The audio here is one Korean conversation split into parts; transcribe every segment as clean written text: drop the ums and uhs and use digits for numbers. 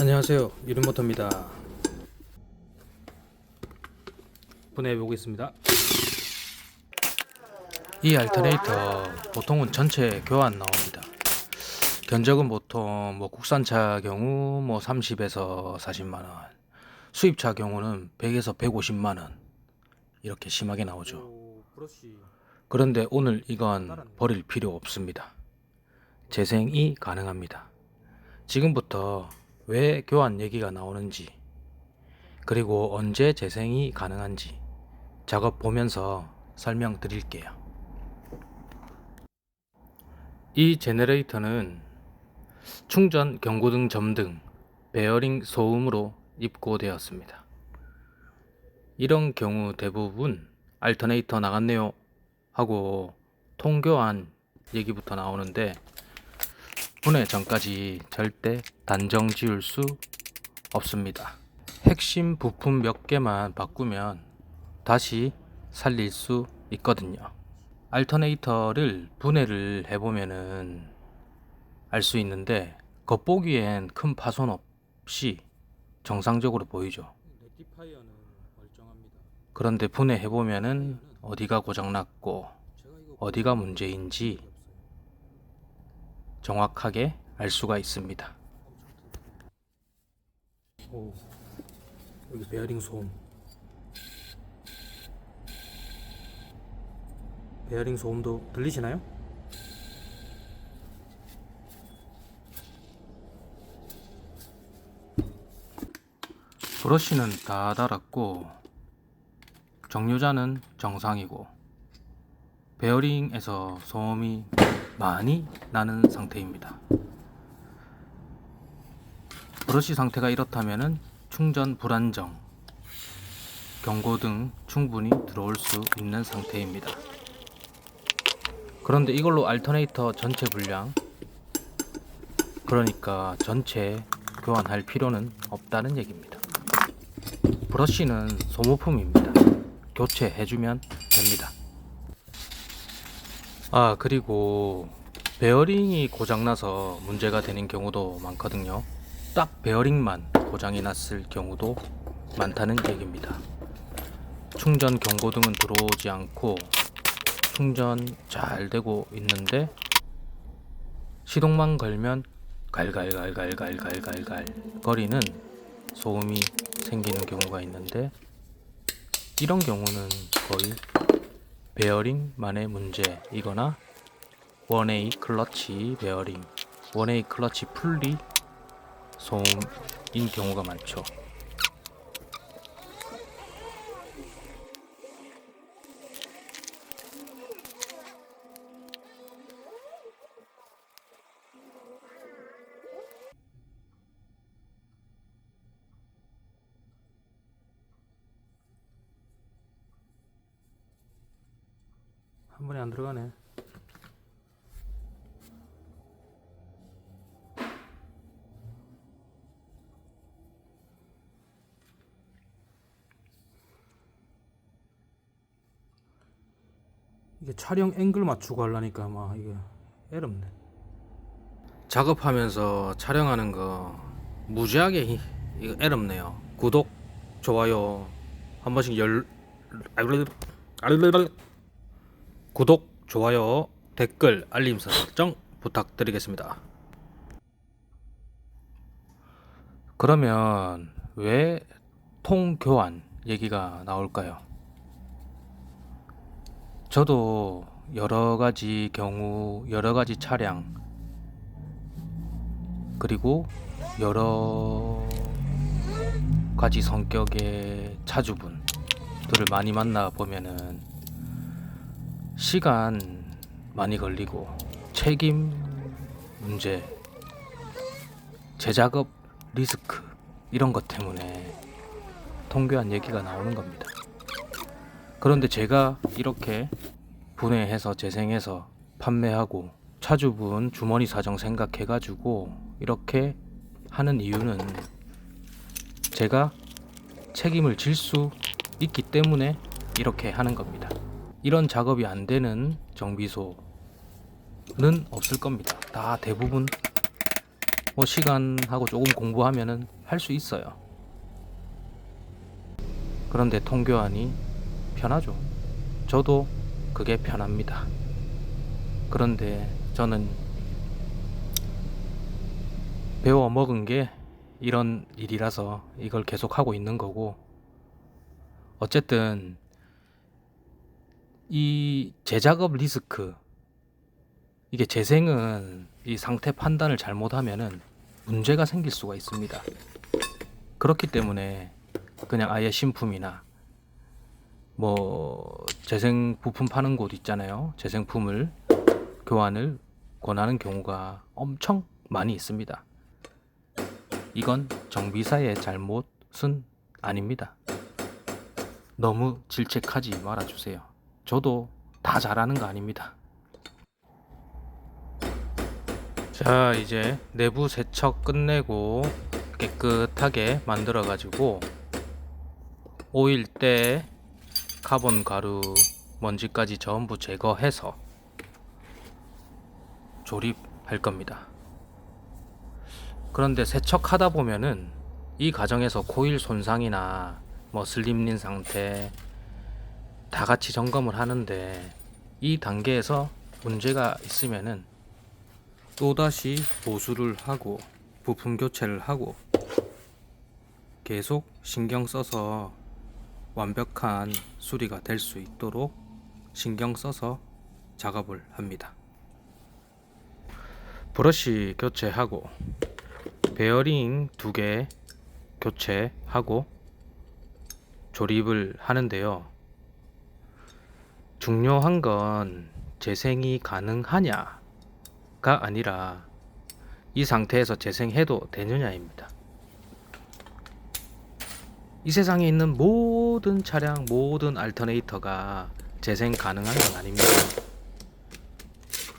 안녕하세요, 유림모터입니다. 보내보겠습니다. 이 알터네이터 보통은 전체 교환 나옵니다. 견적은 보통 국산차 경우 30에서 40만원, 수입차 경우는 100에서 150만원 이렇게 심하게 나오죠. 그런데 오늘 이건 버릴 필요 없습니다. 재생이 가능합니다. 지금부터 왜 교환 얘기가 나오는지, 그리고 언제 재생이 가능한지 작업 보면서 설명드릴게요. 이 제너레이터는 충전, 경고등, 점등, 베어링 소음으로 입고되었습니다. 이런 경우 대부분 알터네이터 나갔네요 하고 통교환 얘기부터 나오는데, 분해 전까지 절대 단정 지을 수 없습니다. 핵심 부품 몇 개만 바꾸면 다시 살릴 수 있거든요. 알터네이터를 분해를 해보면은 알 수 있는데, 겉보기엔 큰 파손 없이 정상적으로 보이죠. 그런데 분해해보면은 어디가 고장났고 어디가 문제인지 정확하게 알 수가 있습니다. 오, 여기 베어링 소음. 베어링 소음도 들리시나요? 브러쉬는 다 달았고 정류자는 정상이고 베어링에서 소음이 많이 나는 상태입니다. 브러쉬 상태가 이렇다면 충전 불안정, 경고등 충분히 들어올 수 있는 상태입니다. 그런데 이걸로 알터네이터 전체 분량, 그러니까 전체 교환할 필요는 없다는 얘기입니다. 브러쉬는 소모품입니다. 교체해주면 됩니다. 그리고 베어링이 고장나서 문제가 되는 경우도 많거든요. 딱 베어링만 고장이 났을 경우도 많다는 얘기입니다. 충전 경고등은 들어오지 않고 충전 잘 되고 있는데 시동만 걸면 갈갈갈갈갈갈갈갈 거리는 소음이 생기는 경우가 있는데, 이런 경우는 거의 베어링만의 문제이거나 원웨이 클러치 베어링, 원웨이 클러치 풀리 소음인 경우가 많죠. 한 번에 안 들어가네. 이게 촬영 앵글 맞추고 하려니까 이게 애롭네. 작업하면서 촬영하는 거 무지하게 이거 애롭네요. 구독, 좋아요 한 번씩 구독, 좋아요, 댓글, 알림 설정 부탁드리겠습니다. 그러면 왜 통교환 얘기가 나올까요? 저도 여러가지 경우, 여러가지 차량, 그리고 여러가지 성격의 차주분들을 많이 만나보면은 시간 많이 걸리고 책임 문제, 재작업 리스크, 이런 것 때문에 통교환 얘기가 나오는 겁니다. 그런데 제가 이렇게 분해해서 재생해서 판매하고 차주분 주머니 사정 생각해가지고 이렇게 하는 이유는 제가 책임을 질 수 있기 때문에 이렇게 하는 겁니다. 이런 작업이 안 되는 정비소는 없을 겁니다. 다 대부분 뭐 시간하고 조금 공부하면은 할 수 있어요. 그런데 통교환이 편하죠. 저도 그게 편합니다. 그런데 저는 배워 먹은 게 이런 일이라서 이걸 계속 하고 있는 거고, 어쨌든 이 재작업 리스크, 이게 재생은 이 상태 판단을 잘못하면은 문제가 생길 수가 있습니다. 그렇기 때문에 그냥 아예 신품이나 뭐 재생 부품 파는 곳 있잖아요. 재생품을 교환을 권하는 경우가 엄청 많이 있습니다. 이건 정비사의 잘못은 아닙니다. 너무 질책하지 말아주세요. 저도 다 잘하는 거 아닙니다. 자, 이제 내부 세척 끝내고 깨끗하게 만들어 가지고 오일때 카본 가루 먼지까지 전부 제거해서 조립할 겁니다. 그런데 세척하다 보면은 이 과정에서 코일 손상이나 뭐 슬림린 상태 다 같이 점검을 하는데, 이 단계에서 문제가 있으면은 또다시 보수를 하고 부품 교체를 하고 계속 신경 써서 완벽한 수리가 될 수 있도록 신경 써서 작업을 합니다. 브러쉬 교체하고 베어링 2개 교체하고 조립을 하는데요. 중요한 건 재생이 가능하냐가 아니라 이 상태에서 재생해도 되느냐입니다. 이 세상에 있는 모든 차량, 모든 알터네이터가 재생 가능한 건 아닙니다.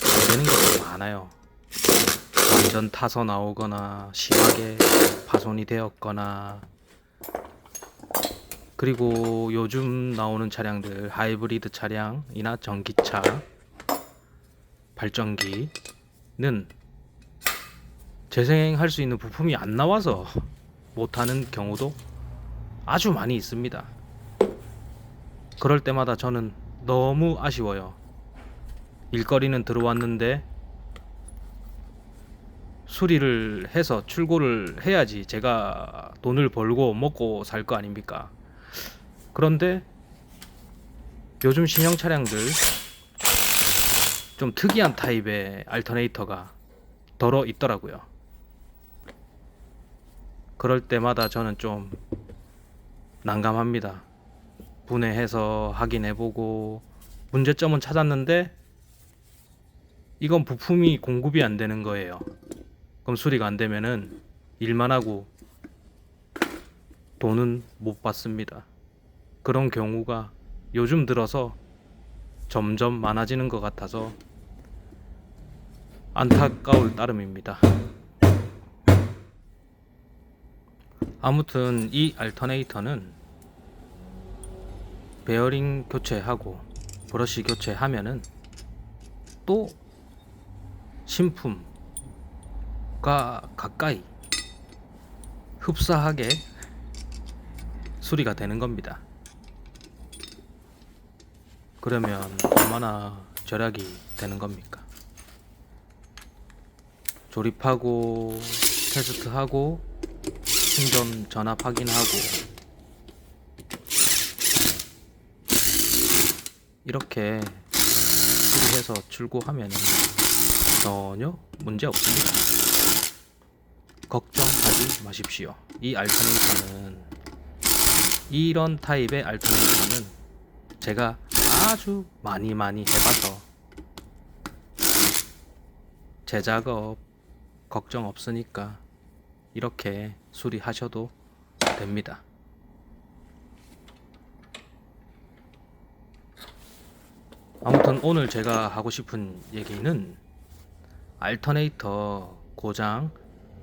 안 되는 것도 많아요. 완전 타서 나오거나 심하게 파손이 되었거나, 그리고 요즘 나오는 차량들, 하이브리드 차량이나 전기차, 발전기는 재생할 수 있는 부품이 안 나와서 못하는 경우도 아주 많이 있습니다. 그럴 때마다 저는 너무 아쉬워요. 일거리는 들어왔는데 수리를 해서 출고를 해야지 제가 돈을 벌고 먹고 살 거 아닙니까? 그런데 요즘 신형 차량들 좀 특이한 타입의 알터네이터가 덜어 있더라고요. 그럴 때마다 저는 좀 난감합니다. 분해해서 확인해보고 문제점은 찾았는데 이건 부품이 공급이 안 되는 거예요. 그럼 수리가 안 되면은 일만 하고 돈은 못 받습니다. 그런 경우가 요즘 들어서 점점 많아지는 것 같아서 안타까울 따름입니다. 아무튼 이 알터네이터는 베어링 교체하고 브러쉬 교체하면은 또 신품과 가까이 흡사하게 수리가 되는 겁니다. 그러면 얼마나 절약이 되는 겁니까? 조립하고 테스트하고 충전 전압 확인하고 이렇게 수리해서 출고하면 전혀 문제 없습니다. 걱정하지 마십시오. 이 알터네이터는, 이런 타입의 알터네이터는 제가 아주 많이 해봐서 재작업 걱정 없으니까 이렇게 수리하셔도 됩니다. 아무튼 오늘 제가 하고 싶은 얘기는 알터네이터 고장,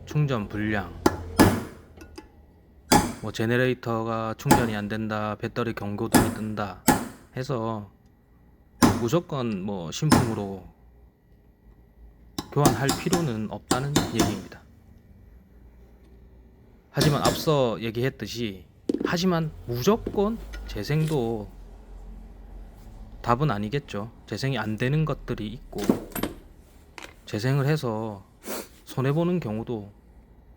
충전 불량, 뭐 제네레이터가 충전이 안 된다, 배터리 경고등이 뜬다 해서 무조건 뭐 신품으로 교환할 필요는 없다는 얘기입니다. 하지만 앞서 얘기했듯이 하지만 무조건 재생도 답은 아니겠죠. 재생이 안 되는 것들이 있고 재생을 해서 손해보는 경우도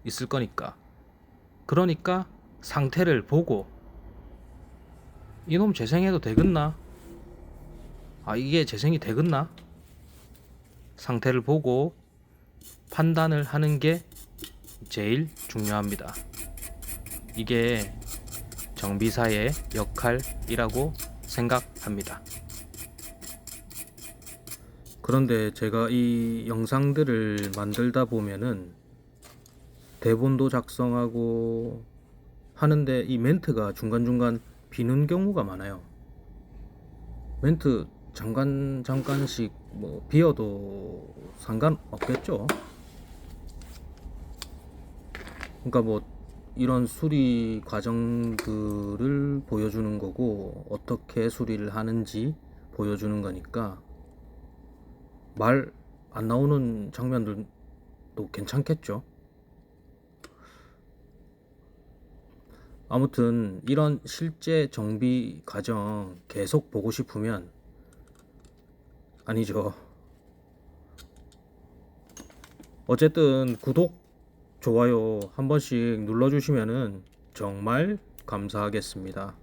있을 거니까. 그러니까 상태를 보고 이놈 재생해도 되겠나? 이게 재생이 되겠나? 상태를 보고 판단을 하는 게 제일 중요합니다. 이게 정비사의 역할이라고 생각합니다. 그런데 제가 이 영상들을 만들다 보면은 대본도 작성하고 하는데 이 멘트가 중간중간 비는 경우가 많아요. 멘트 잠깐씩 뭐 비어도 상관없겠죠. 그러니까 뭐 이런 수리 과정들을 보여주는 거고 어떻게 수리를 하는지 보여주는 거니까 말 안 나오는 장면들도 괜찮겠죠. 아무튼 이런 실제 정비 과정 계속 보고 싶으면 아니죠. 어쨌든 구독, 좋아요 한 번씩 눌러주시면은 정말 감사하겠습니다.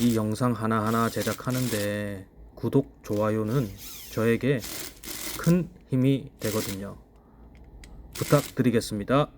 이 영상 하나하나 제작하는데 구독, 좋아요는 저에게 큰 힘이 되거든요. 부탁드리겠습니다.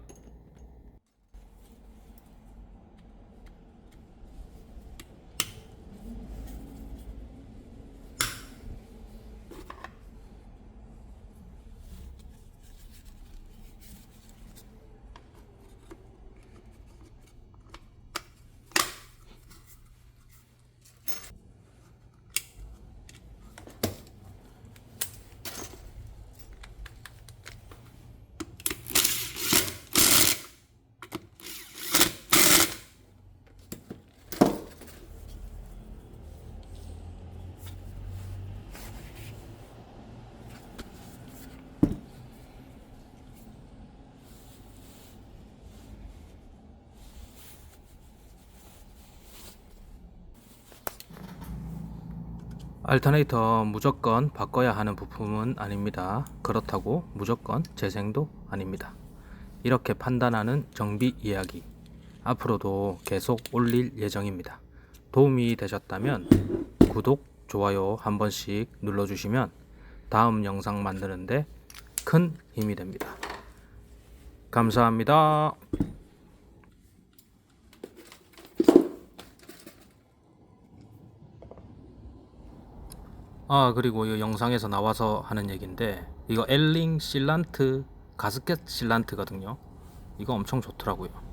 알터네이터 무조건 바꿔야 하는 부품은 아닙니다. 그렇다고 무조건 재생도 아닙니다. 이렇게 판단하는 정비 이야기 앞으로도 계속 올릴 예정입니다. 도움이 되셨다면 구독, 좋아요 한 번씩 눌러주시면 다음 영상 만드는데 큰 힘이 됩니다. 감사합니다. 그리고 이 영상에서 나와서 하는 얘기인데 이거 엘링 실란트 가스켓 실란트거든요. 이거 엄청 좋더라고요.